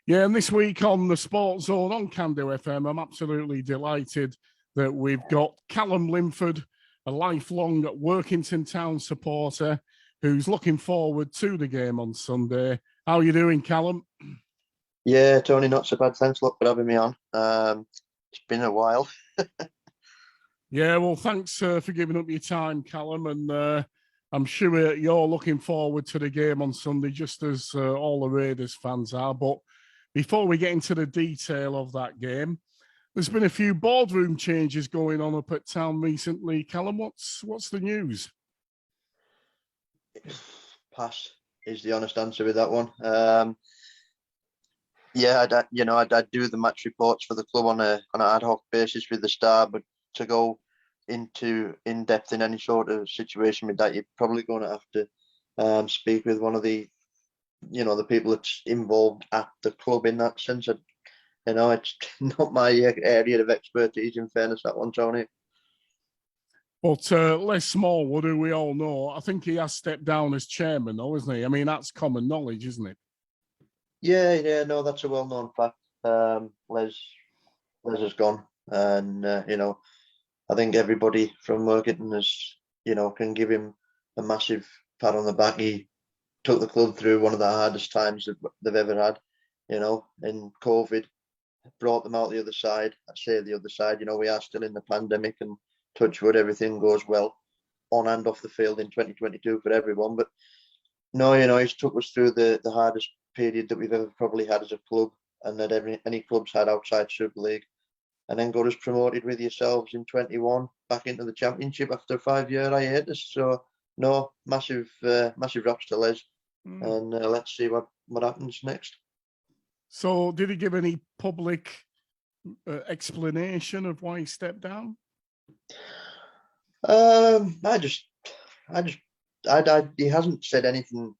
Yeah, and this week on the Sportzone on Can Do FM, I'm absolutely delighted that we've got Callum Linford, a lifelong Workington Town supporter who's looking forward to the game on Sunday. How are you doing, Callum? Yeah, Tony, not so bad. Thanks a lot for having me on. It's been a while. Yeah, well, thanks for giving up your time, Callum, and I'm sure you're looking forward to the game on Sunday, just as all the Raiders fans are. But before we get into the detail of that game, there's been a few boardroom changes going on up at town recently. Callum, what's the news? Pass is the honest answer with that one. Yeah, I'd do the match reports for the club on an ad hoc basis with the Star, but to go into in depth in any sort of situation with that, you're probably going to have to speak with one of the people that's involved at the club in that sense. It's not my area of expertise. In fairness, that one, Tony. But Les Smallwood, who we all know, I think he has stepped down as chairman, though, isn't he? I mean, that's common knowledge, isn't it? Yeah, no, that's a well-known fact. Les has gone, and I think everybody from Workington can give him a massive pat on the back. He took the club through one of the hardest times that they've ever had, in COVID, brought them out the other side. I say the other side, we are still in the pandemic, and touch wood, everything goes well on and off the field in 2022 for everyone. But no, he's took us through the hardest period that we've ever probably had as a club, and that any club's had outside Super League, and then got us promoted with yourselves in 21 back into the Championship after a 5-year hiatus. So no, massive raps to Les, and let's see what happens next. So did he give any public explanation of why he stepped down? He hasn't said anything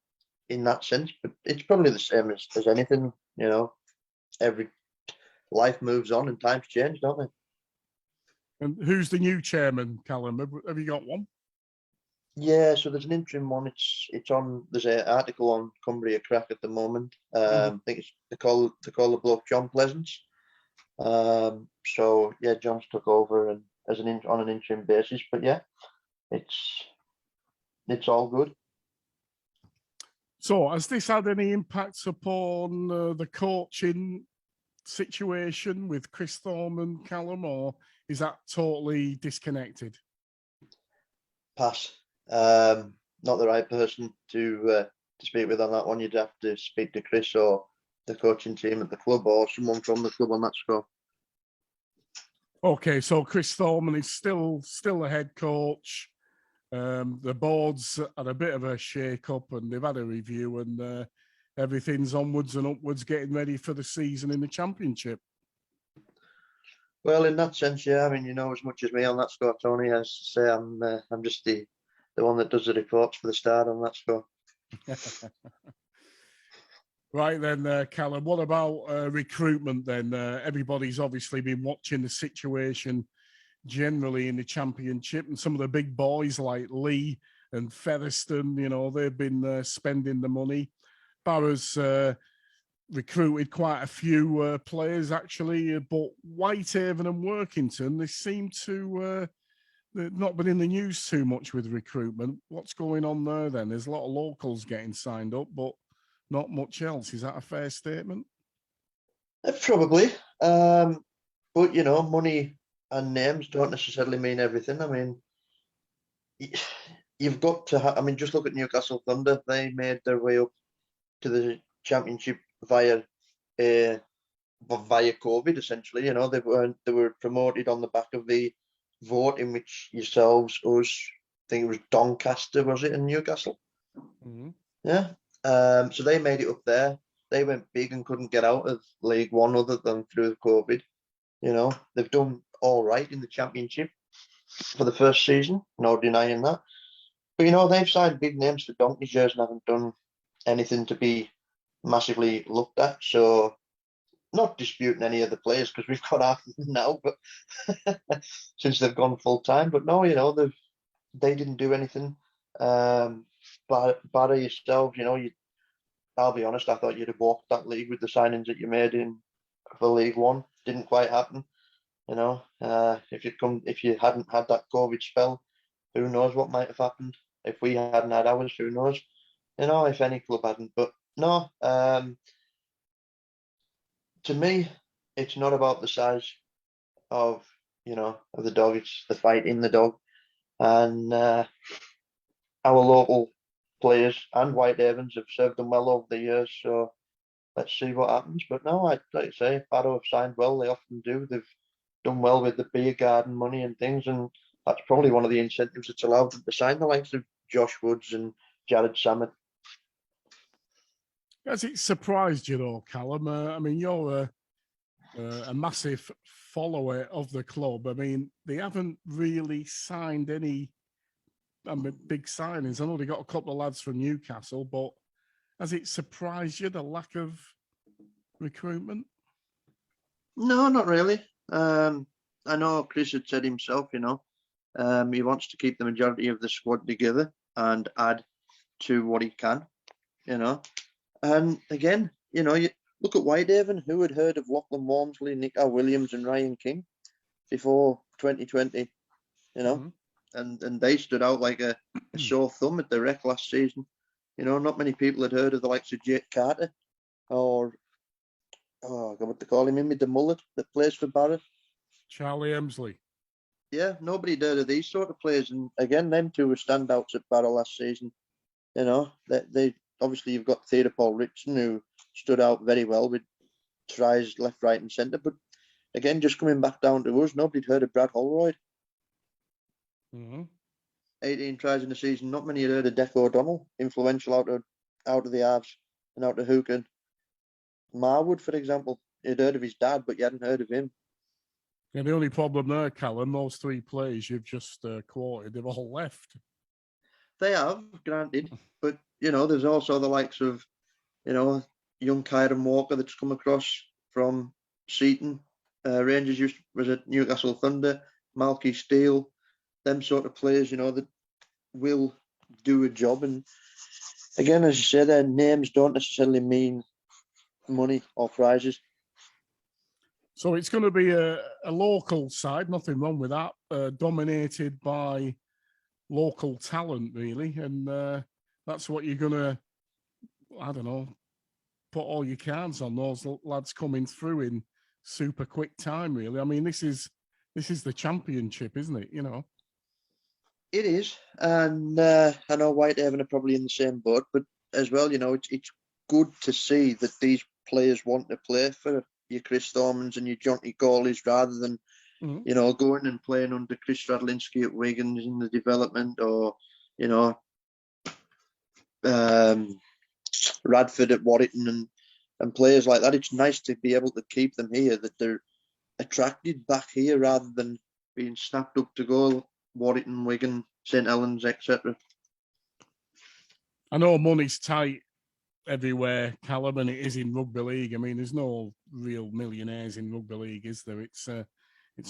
in that sense, but it's probably the same as anything. Every life moves on and times change, don't they? And who's the new chairman, Callum? Have you got one? Yeah, so there's an interim one. It's on. There's an article on Cumbria Crack at the moment. I think they call the bloke John Pleasance. So yeah, John's took over and on an interim basis. But yeah, it's all good. So has this had any impacts upon the coaching situation with Chris Thorne and Callum, or is that totally disconnected? Pass. Not the right person to speak with on that one. You'd have to speak to Chris or the coaching team at the club, or someone from the club on that score. Okay, so Chris Thorman is still the head coach. The board's had a bit of a shake-up, and they've had a review, and everything's onwards and upwards, getting ready for the season in the Championship. Well, in that sense, yeah. I mean, you know as much as me on that score, Tony. As I say, I'm just the one that does the reports for the Star on that score. Right then, Callum, what about recruitment then? Everybody's obviously been watching the situation generally in the Championship, and some of the big boys like Lee and Featherstone, they've been spending the money. Barra's recruited quite a few players actually, but Whitehaven and Workington, they seem to not been in the news too much with recruitment. What's going on there then? There's a lot of locals getting signed up, but not much else. Is that a fair statement? Probably. But, money and names don't necessarily mean everything. I mean, you've got to just look at Newcastle Thunder. They made their way up to the Championship via COVID, essentially. They were promoted on the back of the vote in which yourselves, us, I think it was Doncaster, was it, in Newcastle? Mm-hmm. Yeah. So they made it up there. They went big and couldn't get out of League One other than through COVID. They've done all right in the Championship for the first season, no denying that. But they've signed big names for donkey's years and haven't done anything to be massively looked at. So not disputing any of the players because we've got half of them now, but since they've gone full time. But no, they didn't do anything. Barra yourself, I'll be honest, I thought you'd have walked that league with the signings that you made in for League One. Didn't quite happen. If you hadn't had that COVID spell, who knows what might have happened? If we hadn't had ours, who knows? If any club hadn't. But no, to me, it's not about the size of of the dog. It's the fight in the dog, and our local players and Whitehavens have served them well over the years. So let's see what happens. But no, like I say, Barrow have signed well. They often do. They've done well with the beer garden money and things, and that's probably one of the incentives that's allowed them to sign the likes of Josh Woods and Jared Samet. Has it surprised you though, Callum? I mean, you're a massive follower of the club. I mean, they haven't really signed any big signings. I know they got a couple of lads from Newcastle, but has it surprised you, the lack of recruitment? No, not really. I know Chris had said himself, he wants to keep the majority of the squad together and add to what he can, And again, you look at Whitehaven. Who had heard of Lachlan Walmsley, Nick Williams, and Ryan King before 2020? And they stood out like a sore thumb at the Rec last season. Not many people had heard of the likes of Jake Carter or what they call him in with the mullet that plays for Barrett. Charlie Emsley. Yeah, nobody had heard of these sort of players. And again, them two were standouts at Barrow last season. They obviously you've got Theodore Paul Richardson who stood out very well with tries left, right, and centre. But again, just coming back down to us, nobody'd heard of Brad Holroyd. 18 tries in the season. Not many had heard of Deco O'Donnell, influential out of the halves and out of hook. And Marwood, for example, you'd heard of his dad, but you hadn't heard of him. Yeah, the only problem there, Callum, those three players you've just quoted, they've all left. They have, granted, but there's also the likes of, young Kyron Walker that's come across from Seaton. Rangers was at Newcastle Thunder, Malky Steele, them sort of players, that will do a job. And again, as you say, their names don't necessarily mean money or prizes. So it's going to be a local side, nothing wrong with that, dominated by local talent, really. And that's what you're going to, put all your cards on, those lads coming through in super quick time, really. I mean, this is the championship, isn't it? It is. And I know Whitehaven are probably in the same boat, but as well, it's good to see that these players want to play for your Chris Thormans and your Jonty Gawleys rather than, going and playing under Chris Stradlinski at Wiggins in the development or, Radford at Warrington and players like that. It's nice to be able to keep them here, that they're attracted back here rather than being snapped up to go Warrington, Wigan, St Helens, etc. I know money's tight everywhere, Callum, and it is in rugby league. I mean, there's no real millionaires in rugby league, is there? It's a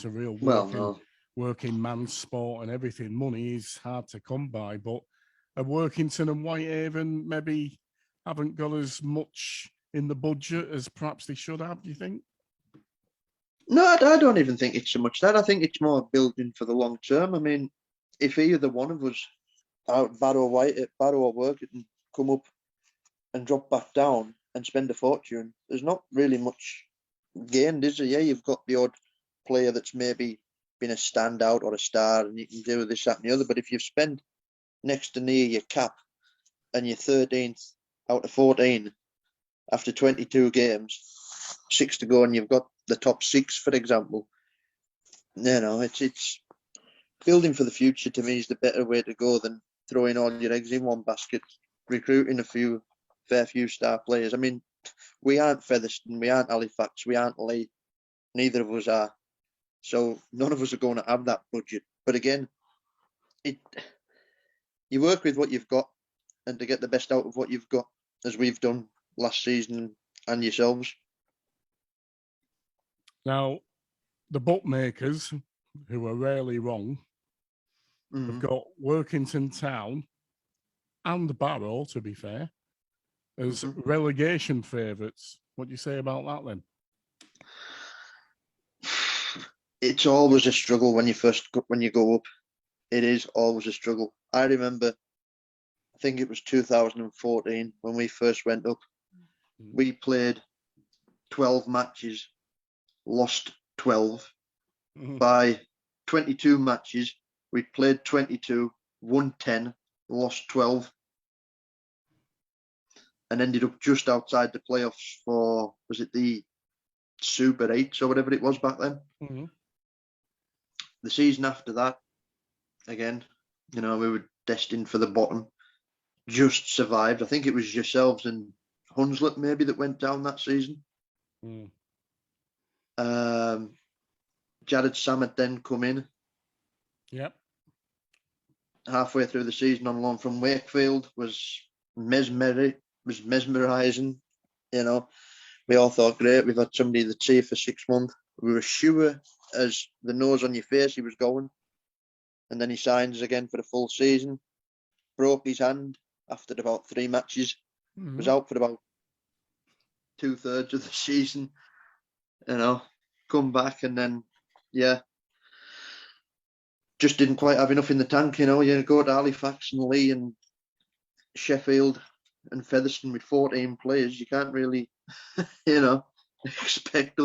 real working man's sport and everything. Money is hard to come by, but Workington and Whitehaven maybe haven't got as much in the budget as perhaps they should have, do you think? No, I don't even think it's so much that. I think it's more building for the long term. I mean, if either one of us, Barrow or Workington, come up and drop back down and spend a fortune, there's not really much gained, is there? Yeah, you've got the odd player that's maybe been a standout or a star and you can do this, that and the other. But if you've spent next to near your cap and you're 13th out of 14 after 22 games, 6 to go, and you've got the top 6, for example, it's building for the future. To me, is the better way to go than throwing all your eggs in one basket, recruiting a fair few star players. I mean, we aren't Featherstone, we aren't Halifax, we aren't Leigh. Neither of us are. So none of us are going to have that budget. But again, you work with what you've got and to get the best out of what you've got, as we've done last season and yourselves. Now, the bookmakers, who are rarely wrong, have got Workington Town and Barrow, to be fair, as relegation favourites. What do you say about that then? It's always a struggle when you go up. It is always a struggle. I remember, I think it was 2014 when we first went up. We played 12 matches, lost 12. By 22 matches, we played 22, won 10, lost 12, and ended up just outside the playoffs for, was it the Super 8s or whatever it was back then? The season after that, again, we were destined for the bottom. Just survived. I think it was yourselves and Hunslet maybe that went down that season. Jared Samet then come in. Yep. Halfway through the season on loan from Wakefield was mesmerizing. We all thought, great, we've had somebody that's here for 6 months. We were sure as the nose on your face he was going. And then he signs again for the full season. Broke his hand after about 3 matches. Was out for about 2/3 of the season. Come back and then, just didn't quite have enough in the tank. You go to Halifax and Leigh and Sheffield and Featherstone with 14 players. You can't really, expect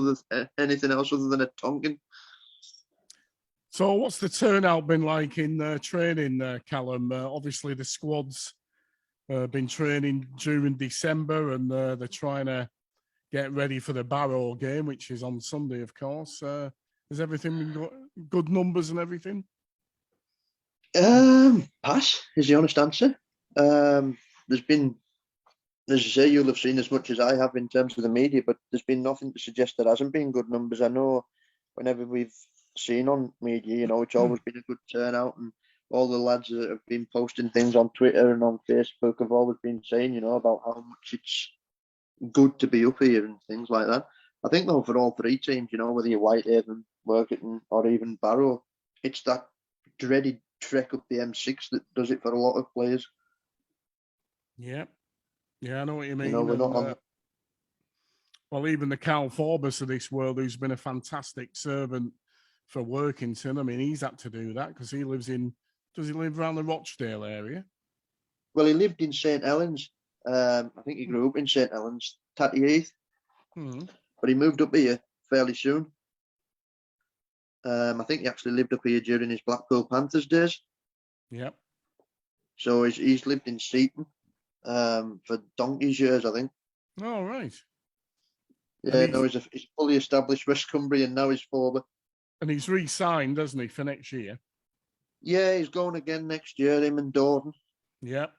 anything else other than a Tonkin. So what's the turnout been like in training, Callum? Obviously, the squad's been training during December and they're trying to get ready for the Barrow game, which is on Sunday, of course. Has everything been good numbers and everything? Pass is the honest answer. There's been, as you say, you'll have seen as much as I have in terms of the media, but there's been nothing to suggest there hasn't been good numbers. I know whenever we've seen on media, it's always been a good turnout, and all the lads that have been posting things on Twitter and on Facebook have always been saying, about how much it's good to be up here and things like that. I think though for all 3 teams, whether you're Whitehaven, Workington or even Barrow, it's that dreaded trek up the M6 that does it for a lot of players. Yeah, I know what you mean. We're not on. Well, even the Cal Forbes of this world, who's been a fantastic servant for Workington. I mean, he's had to do that because he lives in. Does he live around the Rochdale area? Well, he lived in St Helens. I think he grew up in St Helens, Tatty Heath. But he moved up here fairly soon. I think he actually lived up here during his Blackpool Panthers days. Yep. So he's lived in Seaton for donkey's years, I think. Oh, right. Yeah, he's a fully established West Cumbrian now. He's forward. And he's re-signed, doesn't he, for next year? Yeah, he's going again next year, him and Dorden. Yep.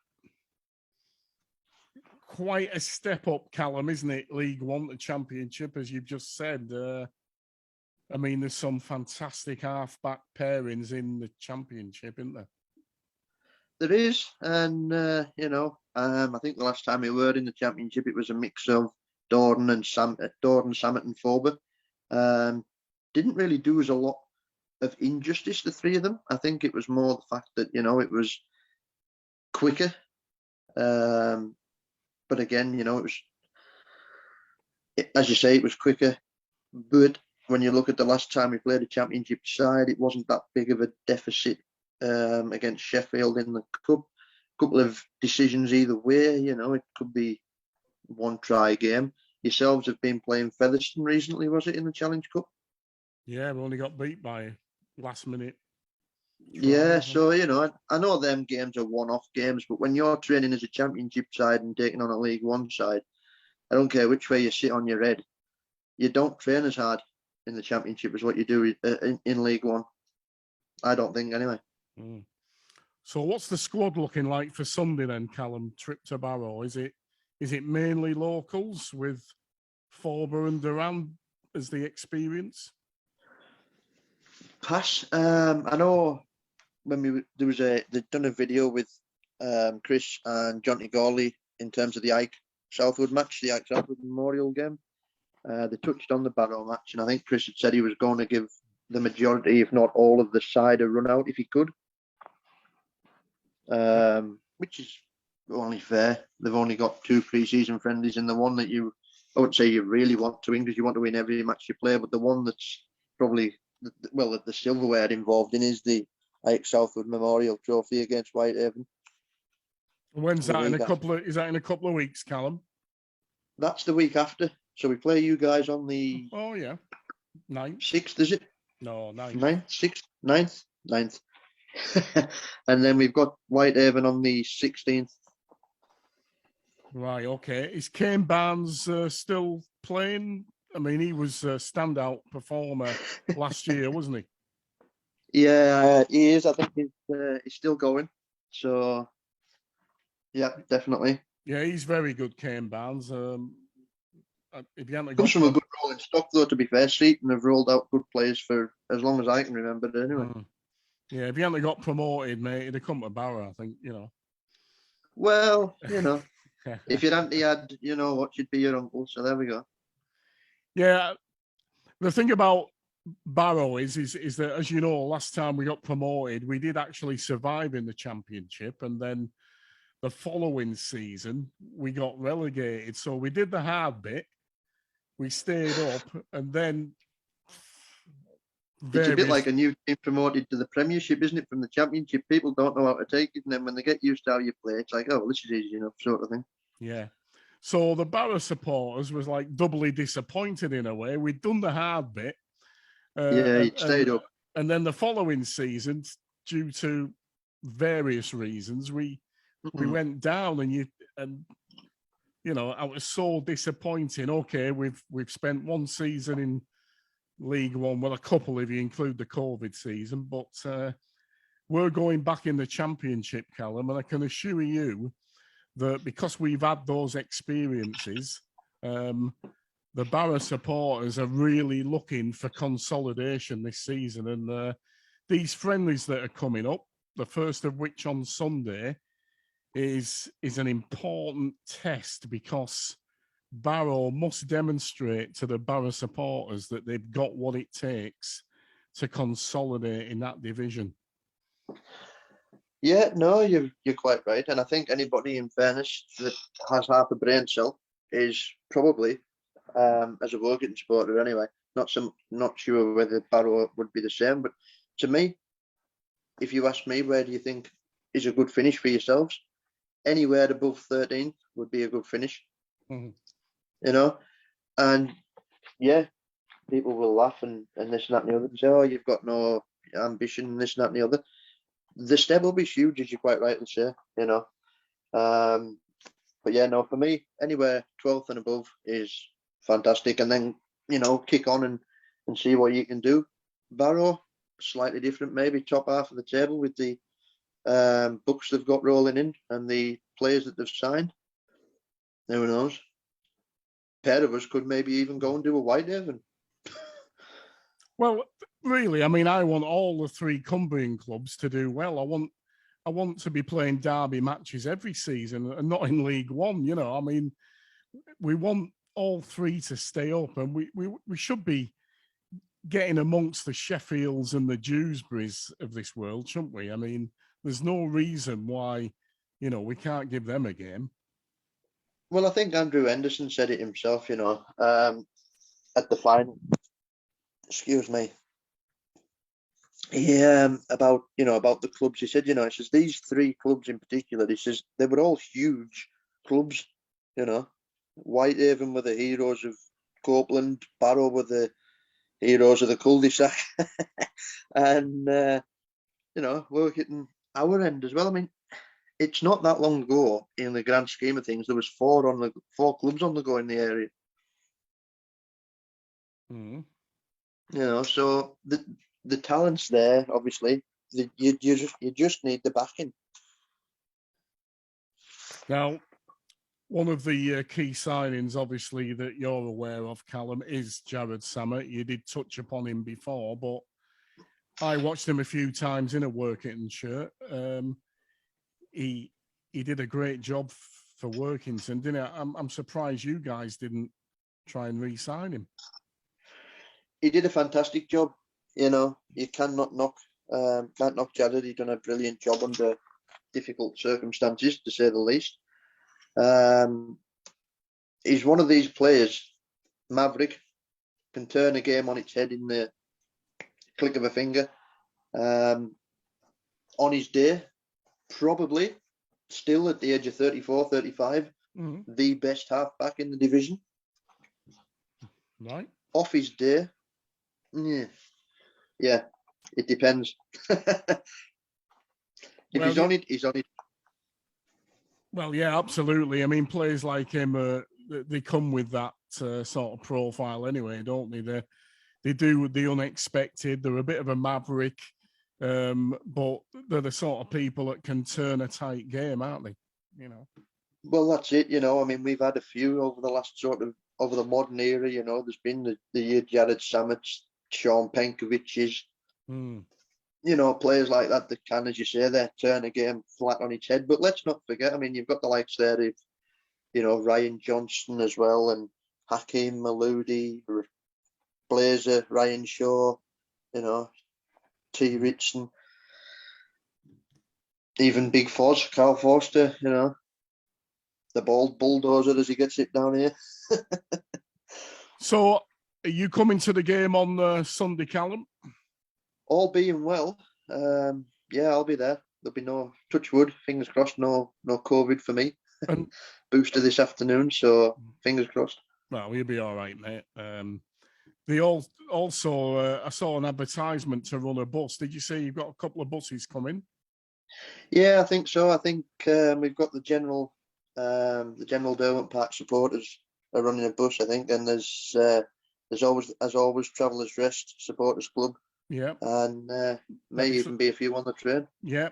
Quite a step up, Callum, isn't it? League One to Championship, as you've just said. I mean, there's some fantastic half-back pairings in the Championship, isn't there? There is, and I think the last time we were in the Championship, it was a mix of Dorden, Samet, and Forber. Didn't really do us a lot of injustice, the 3 of them. I think it was more the fact that it was quicker. But again, it was, as you say, it was quicker. But when you look at the last time we played a Championship side, it wasn't that big of a deficit against Sheffield in the cup. Couple of decisions either way, it could be 1 try game. Yourselves have been playing Featherstone recently, was it, in the Challenge Cup? Yeah, we only got beat by last minute. Yeah, so, I know them games are one-off games, but when you're training as a Championship side and taking on a League One side, I don't care which way you sit on your head, you don't train as hard in the Championship as what you do in League One. I don't think, anyway. So what's the squad looking like for Sunday then, Callum? Trip to Barrow? Is it mainly locals with Forber and Duran as the experience? Pass. I know when they'd done a video with Chris and Jonty Gawley in terms of the Ike Southwood match, the Ike Southwood Memorial game. They touched on the Barrow match, and I think Chris had said he was going to give the majority, if not all, of the side a run out if he could. Which is only fair. They've only got 2 pre-season friendlies, and the one that I wouldn't say you really want to win because you want to win every match you play, but the one that's probably, the silverware involved in is the Ike Southwood Memorial Trophy against Whitehaven. When's that? Is that in a couple of weeks, Callum? That's the week after. So we play you guys on the 9th, is it? No, 9th. 9th, 6th, 9th, 9th. And then we've got Whitehaven on the 16th. Right, okay. Is Kane Barnes still playing? I mean, he was a standout performer last year, wasn't he? Yeah, he is. I think he's still going. So, yeah, definitely. Yeah, he's very good, Kane Barnes. If you haven't Comes from a good rolling stock, though, to be fair. Seaton have rolled out good players for as long as I can remember, anyway. Yeah, if you hadn't got promoted, mate, he'd have come to Barrow, I think, Well, if your auntie had, what should be your uncle. So there we go. Yeah, the thing about Barrow is that, as you know, last time we got promoted, we did actually survive in the Championship, and then the following season we got relegated. So we did the hard bit. We stayed up, and then it's a bit like a new team promoted to the Premiership, isn't it? From the Championship, people don't know how to take it, and then when they get used to how you play, it's like, oh, well, this is easy enough, sort of thing. Yeah. So the Barrow supporters was like doubly disappointed in a way. We'd done the hard bit. You stayed up. And then the following season, due to various reasons, we went down, and I was so disappointing. Okay, we've spent one season in League One, well, a couple if you include the COVID season, but we're going back in the Championship, Callum, and I can assure you that because we've had those experiences, the Barrow supporters are really looking for consolidation this season. And these friendlies that are coming up, the first of which on Sunday, is an important test, because Barrow must demonstrate to the Barrow supporters that they've got what it takes to consolidate in that division. Yeah, no, you're quite right. And I think anybody, in fairness, that has half a brain cell is probably, as a working supporter anyway, not sure whether Barrow would be the same. But to me, if you ask me, where do you think is a good finish for yourselves? Anywhere above 13th would be a good finish. And yeah, people will laugh and this and that and the other and say, oh, you've got no ambition and this and that and the other. The step will be huge, as you quite rightly say, but yeah, no, for me, anywhere 12th and above is fantastic. And then, kick on and see what you can do. Barrow, slightly different, maybe top half of the table with the books they've got rolling in and the players that they've signed. Who knows? A pair of us could maybe even go and do a Whitehaven. Well, really, I mean, I want all the 3 Cumbrian clubs to do well. I want to be playing derby matches every season and not in League One. I mean, we want all 3 to stay up, and we should be getting amongst the Sheffields and the Dewsburys of this world, shouldn't we? I mean, there's no reason why, we can't give them a game. Well, I think Andrew Henderson said it himself, at the final. Excuse me. About the clubs. He said, he says these 3 clubs in particular. He says they were all huge clubs. Whitehaven were the heroes of Copeland. Barrow were the heroes of the cul-de-sac, and we're hitting our end as well. I mean, it's not that long ago in the grand scheme of things. There was 4 clubs on the go in the area. So the talent's there. Obviously, you just need the backing. Now, one of the key signings, obviously, that you're aware of, Callum, is Jared Sammett. You did touch upon him before, but I watched him a few times in a Workington shirt. He did a great job for Workington, didn't he? I'm surprised you guys didn't try and re-sign him. He did a fantastic job. You cannot knock Jared. He's done a brilliant job under difficult circumstances, to say the least. He's one of these players, maverick, can turn a game on its head in the click of a finger. On his day, probably still at the age of 34, 35, the best halfback in the division. Right. Off his day, yeah, it depends. If he's on it, he's on it. Well, yeah, absolutely. I mean, players like him, they come with that sort of profile anyway, don't they? They do the unexpected. They're a bit of a maverick, but they're the sort of people that can turn a tight game, aren't they? You know. Well, that's it. You know, I mean, we've had a few over the last over the modern era. You know, there's been the Jared Samets, Sean Penkovic's. You know, players like that can, as you say, they turn a game flat on its head. But let's not forget, I mean, you've got the likes there of, you know, Ryan Johnston as well, and Hakeem Maludi, Blazer, Ryan Shaw, you know, T. Ritson, even Big Foz, Carl Forster, you know, the bald bulldozer as he gets it down here. So, are you coming to the game on Sunday, Callum? All being well, yeah, I'll be there. There'll be no, touch wood, fingers crossed, no COVID for me. And booster this afternoon, so fingers crossed. Well, you'll be all right, mate. They also, I saw an advertisement to run a bus. Did you say you've got a couple of buses coming? Yeah, I think so. I think we've got the general Derwent Park supporters are running a bus, I think, and there's always Travellers Rest Supporters Club. Yeah. And may even be a few on the train. Yeah.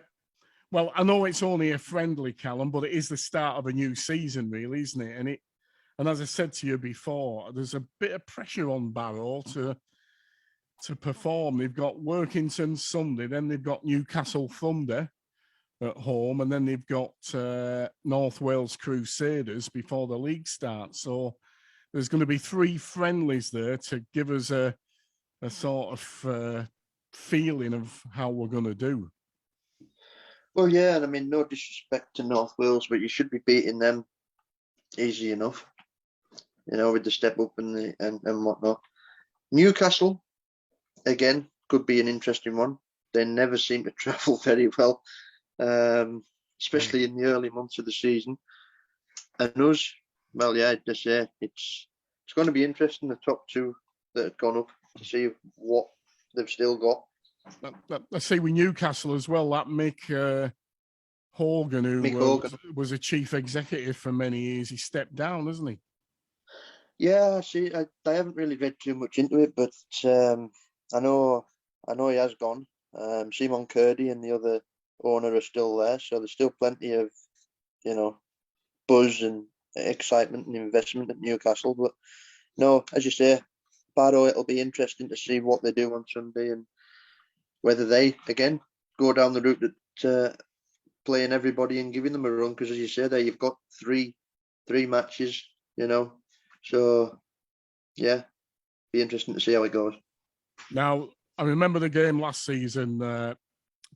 Well, I know it's only a friendly, Callum, but it is the start of a new season, really, isn't it? And as I said to you before, there's a bit of pressure on Barrow to perform. They've got Workington Sunday, then they've got Newcastle Thunder at home, and then they've got North Wales Crusaders before the league starts. So there's going to be 3 friendlies there to give us a sort of feeling of how we're going to do. Well, yeah, and I mean, no disrespect to North Wales, but you should be beating them easy enough, you know, with the step up and whatnot. Newcastle, again, could be an interesting one. They never seem to travel very well, especially in the early months of the season. And us, well, yeah, just say it's going to be interesting. The top 2 that have gone up, to see what they've still got. I see with Newcastle as well, that Mick Hogan, who was a chief executive for many years, he stepped down, hasn't he? Yeah, see, I haven't really read too much into it, but I know he has gone. Simon Curdy and the other owner are still there, so there's still plenty of, you know, buzz and excitement and investment at Newcastle. But no, as you say, Barrow, it'll be interesting to see what they do on Sunday and whether they, again, go down the route that playing everybody and giving them a run, because as you say there, you've got three matches, you know. So, yeah, be interesting to see how it goes. Now, I remember the game last season,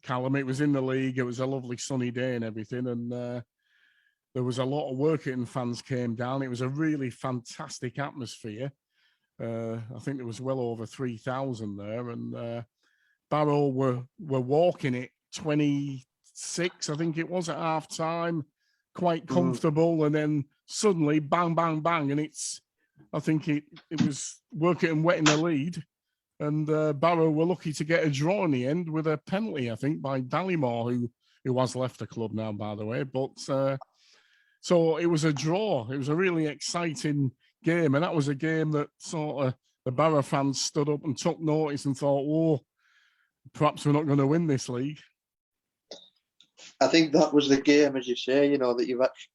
Callum. It was in the league. It was a lovely sunny day and everything, and there was a lot of Workington fans came down. It was a really fantastic atmosphere. I think there was well over 3,000 there, and Barrow were walking it 26, I think it was, at half time, quite comfortable, and then suddenly bang, bang, bang, and I think it was Workington wetting the lead, and Barrow were lucky to get a draw in the end with a penalty, I think, by Ballymore, who has left the club now, by the way. But so it was a draw. It was a really exciting game, and that was a game that sort of the Barrow fans stood up and took notice and thought, "Whoa, perhaps we're not going to win this league." I think that was the game, as you say, you know, that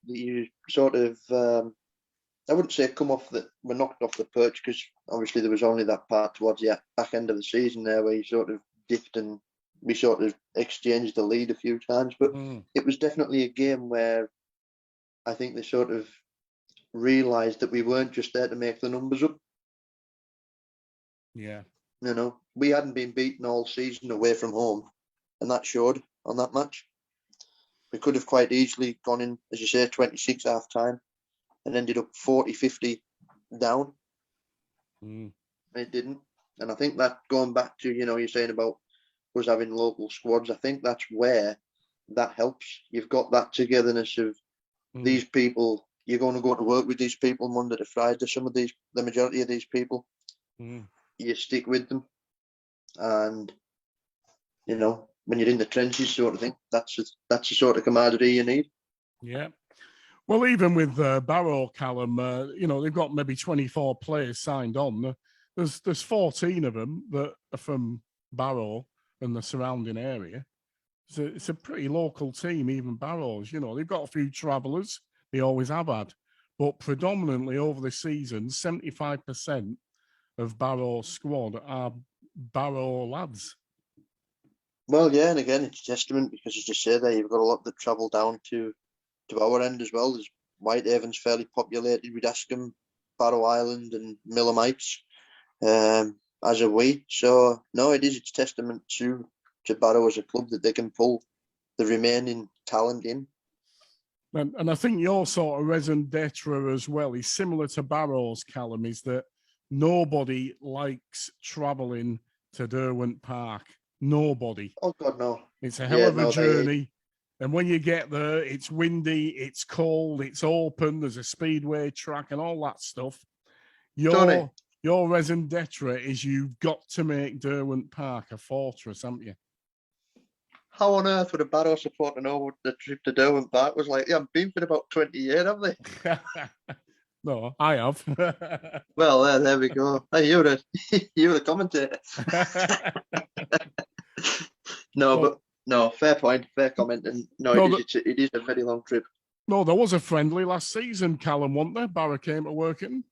you sort of, I wouldn't say were knocked off the perch, because obviously there was only that part towards the back end of the season there where you sort of dipped and we sort of exchanged the lead a few times. But it was definitely a game where I think they sort of realised that we weren't just there to make the numbers up. Yeah. You know, we hadn't been beaten all season away from home, and that showed on that match. We could have quite easily gone in, as you say, 26 half time and ended up 40, 50 down. It didn't. And I think that going back to, you're saying about us having local squads, I think that's where that helps. You've got that togetherness of these people. You're going to go to work with these people Monday to Friday. The majority of these people, you stick with them. And, when you're in the trenches sort of thing, that's the sort of camaraderie you need. Yeah. Well, even with Barrow, Callum, they've got maybe 24 players signed on. There's 14 of them that are from Barrow and the surrounding area. So it's a pretty local team, even Barrows. They've got a few travellers. They always have had. But predominantly over the season, 75% of Barrow's squad are Barrow lads. Well, yeah, and again, it's testament because, as you say there, you've got a lot that travel down to our end as well. There's Whitehaven's fairly populated with Askham, Barrow Island and Millamites, as are we. So, no, it's testament to Barrow as a club that they can pull the remaining talent in. And I think your sort of raison d'etre as well is similar to Barrow's, Callum, is that nobody likes travelling to Derwent Park. Nobody. Oh, God, no. It's a hell of a journey. And when you get there, it's windy, it's cold, it's open, there's a speedway track and all that stuff. Your raison d'etre is you've got to make Derwent Park a fortress, haven't you? How on earth would a Barrow supporter know what the trip to Derwent Park was like? Yeah, I've been for about 20 years, have they? No, I have. Well, there we go. Hey, you're the commentator. No, fair point, fair comment. And it is a very long trip. No, there was a friendly last season, Callum, wasn't there? Barrow came to work in.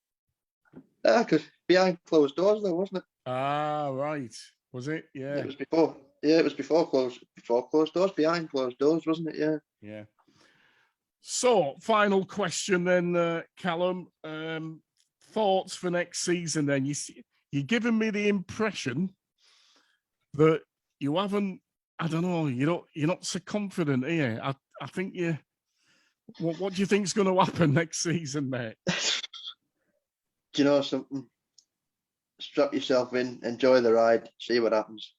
Because behind closed doors, though, wasn't it? Ah, right. Was it? Yeah. It was before. Yeah, it was before closed doors, behind closed doors, wasn't it? Yeah. Yeah. So, final question then, Callum. Thoughts for next season then? You're giving me the impression that you haven't, I don't know, you're not so confident, are you? I think you, what do you think's going to happen next season, mate? Do you know something? Strap yourself in, enjoy the ride, see what happens.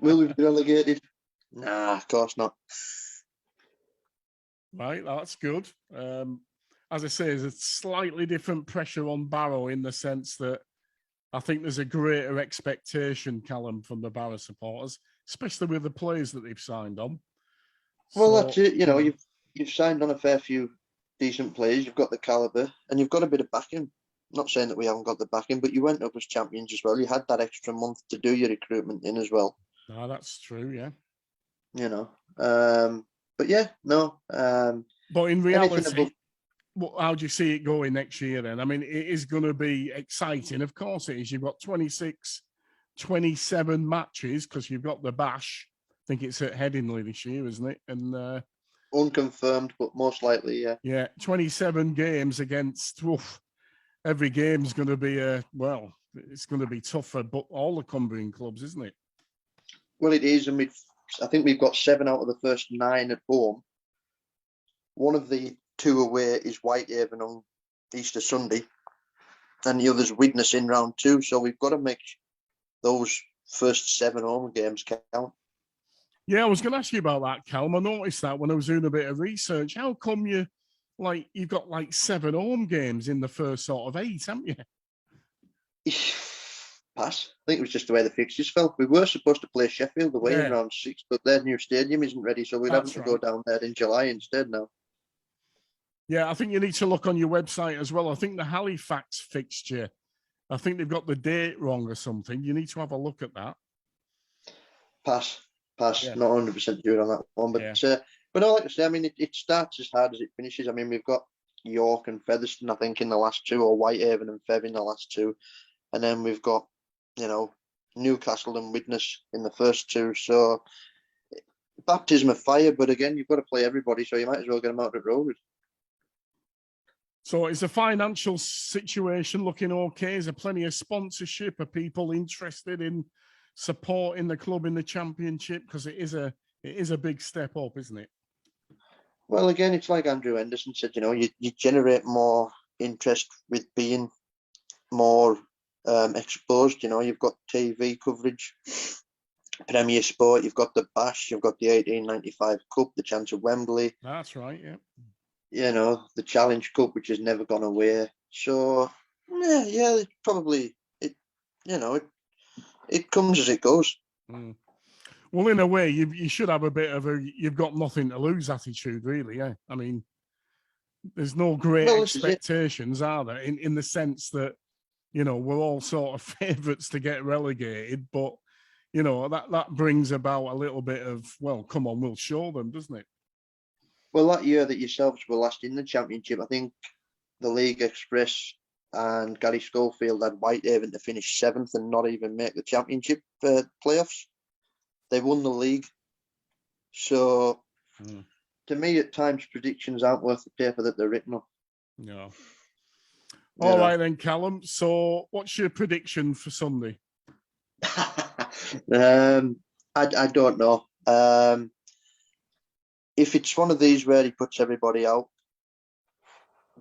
Will we be relegated? Nah, of course not. Right, that's good. As I say, there's a slightly different pressure on Barrow in the sense that I think there's a greater expectation, Callum, from the Barrow supporters, especially with the players that they've signed on. Well, that's it. You've signed on a fair few decent players. You've got the calibre, and you've got a bit of backing. Not saying that we haven't got the backing, but you went up as champions as well. You had that extra month to do your recruitment in as well. No, that's true. Yeah. But yeah, no. But in reality, how do you see it going next year then? I mean, it is going to be exciting. Of course it is. You've got 26, 27 matches because you've got the Bash. I think it's at Headingley this year, isn't it? And unconfirmed, but most likely, yeah. Yeah, 27 games against, every game's going to be, it's going to be tough for all the Cumbrian clubs, isn't it? Well, it is. And I think we've got 7 out of the first 9 at home. One of the 2 away is Whitehaven on Easter Sunday, and the other's Widnes in round 2. So we've got to make those first 7 home games count. Yeah, I was going to ask you about that, Callum. I noticed that when I was doing a bit of research. How come you've got 7 home games in the first sort of 8, haven't you? Pass. I think it was just the way the fixtures fell. We were supposed to play Sheffield away in round 6, but their new stadium isn't ready, so we're having to go down there in July instead now. Yeah, I think you need to look on your website as well. I think the Halifax fixture, I think they've got the date wrong or something. You need to have a look at that. Pass. Yeah. Not 100% sure on that one, but no, like I say, I mean, it starts as hard as it finishes. I mean, we've got York and Featherstone, I think, in the last 2, or Whitehaven and Fev in the last 2, and then we've got, Newcastle and Widnes in the first 2. So baptism of fire, but again, you've got to play everybody, so you might as well get them out of the road. So is the financial situation looking okay? Is there plenty of sponsorship? Are people interested in supporting the club in the Championship? Because it is a big step up, isn't it? Well, again, it's like Andrew Henderson said, you generate more interest with being more exposed. You've got TV coverage, Premier Sport, you've got the Bash, you've got the 1895 Cup, the Chance of Wembley. That's right, yeah. The Challenge Cup, which has never gone away. So, yeah, it's probably, it comes as it goes. Mm. Well, in a way, you should have a bit of a you've got nothing to lose attitude, really. Yeah, I mean, there's no great expectations, are there? In the sense that we're all sort of favourites to get relegated, but that brings about a little bit of come on, we'll show them, doesn't it? Well, that year that yourselves were last in the Championship, I think the League Express and Gary Schofield had Whitehaven to finish 7th and not even make the Championship playoffs. They won the league. So, to me, at times, predictions aren't worth the paper that they're written on. No. All right then, Callum. So, what's your prediction for Sunday? I don't know. If it's one of these where he puts everybody out,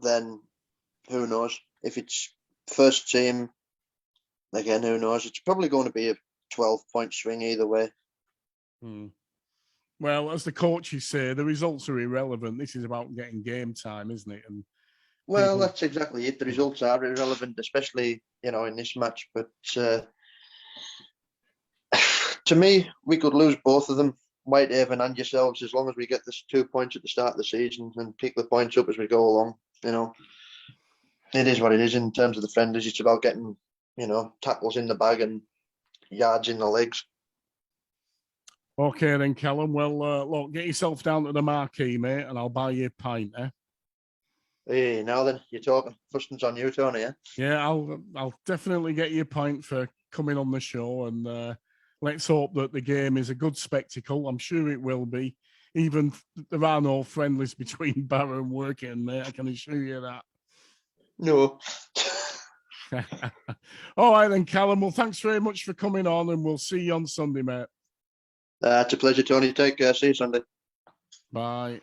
then who knows? If it's first team, again, who knows? It's probably going to be a 12-point swing either way. Well, as the coaches say, the results are irrelevant. This is about getting game time, isn't it? And that's exactly it. The results are irrelevant, especially in this match. But to me, we could lose both of them, Whitehaven and yourselves, as long as we get this 2 points at the start of the season and pick the points up as we go along. It is what it is in terms of the friendlies. It's about getting tackles in the bag and yards in the legs. Okay then, Callum. Well, look, get yourself down to the marquee, mate, and I'll buy you a pint, eh? Hey, now then, you're talking. First one's on you, Tony, yeah? Yeah, I'll definitely get you a pint for coming on the show, and let's hope that the game is a good spectacle. I'm sure it will be. Even there are no friendlies between Barrow and Woking, mate, I can assure you that. No. All right then, Callum. Well, thanks very much for coming on, and we'll see you on Sunday, mate. It's a pleasure, Tony. Take care. See you Sunday. Bye.